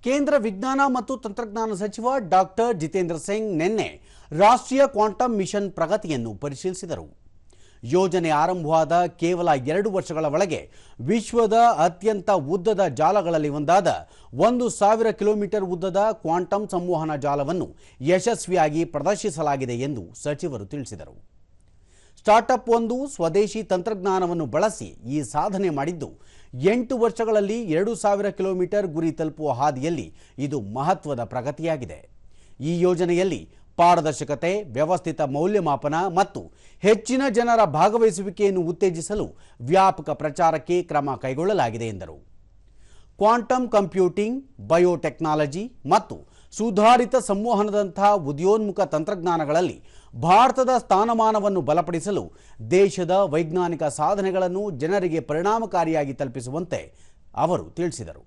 ಕೇಂದ್ರ ವಿಜ್ಞಾನ ಮತ್ತು ತಂತ್ರಜ್ಞಾನ ಸಚಿವ ಡಾಕ್ಟರ್ ಜಿತೇಂದ್ರ ಸಿಂಗ್ ನಿನ್ನೆ ರಾಷ್ಟ್ರೀಯ ಕ್ವಾಂಟಮ್ ಮಿಷನ್ ಪ್ರಗತಿಯನ್ನು ಪರಿಶೀಲಿಸಿದರು. ಯೋಜನೆ ಆರಂಭವಾದ ಕೇವಲ 2 ವರ್ಷಗಳ ಒಳಗೆ ವಿಶ್ವದ ಅತ್ಯಂತ ಉದ್ದದ ಜಾಲಗಳಲ್ಲಿ ಒಂದಾದ 1000 ಕಿಲೋಮೀಟರ್ ಉದ್ದದ ಕ್ವಾಂಟಮ್ ಸಂವಹನ ಜಾಲವನ್ನು ಯಶಸ್ವಿಯಾಗಿ ಪ್ರದರ್ಶಿಸಲಾಗಿದೆ ಎಂದು ಸಚಿವರು ತಿಳಿಸಿದರು. ಸ್ಟಾರ್ಟ್ಅಪ್ ಒಂದು ಸ್ವದೇಶಿ ತಂತ್ರಜ್ಞಾನವನ್ನು ಬಳಸಿ ಈ ಸಾಧನೆ ಮಾಡಿದ್ದು 8 ವರ್ಷಗಳಲ್ಲಿ 2000 ಕಿಲೋಮೀಟರ್ ಗುರಿ ತಲುಪುವ ಹಾದಿಯಲ್ಲಿ ಇದು ಮಹತ್ವದ ಪ್ರಗತಿಯಾಗಿದೆ. ಈ ಯೋಜನೆಯಲ್ಲಿ ಪಾರದರ್ಶಕತೆ, ವ್ಯವಸ್ಥಿತ ಮೌಲ್ಯಮಾಪನ ಮತ್ತು ಹೆಚ್ಚಿನ ಜನರ ಭಾಗವಹಿಸುವಿಕೆಯನ್ನು ಉತ್ತೇಜಿಸಲು ವ್ಯಾಪಕ ಪ್ರಚಾರಕ್ಕೆ ಕ್ರಮ ಕೈಗೊಳ್ಳಲಾಗಿದೆ ಎಂದರು. ಕ್ವಾಂಟಮ್ ಕಂಪ್ಯೂಟಿಂಗ್, ಬಯೋಟೆಕ್ನಾಲಜಿ ಮತ್ತು ಸುಧಾರಿತ ಸಂವಹನದಂತಹ ಉದಯೋನ್ಮುಖ ತಂತ್ರಜ್ಞಾನಗಳಲ್ಲಿ ಭಾರತದ ಸ್ಥಾನಮಾನವನ್ನು ಬಲಪಡಿಸಲು ದೇಶದ ವೈಜ್ಞಾನಿಕ ಸಾಧನೆಗಳನ್ನು ಜನರಿಗೆ ಪರಿಣಾಮಕಾರಿಯಾಗಿ ತಲುಪಿಸುವಂತೆ ಅವರು ತಿಳಿಸಿದರು.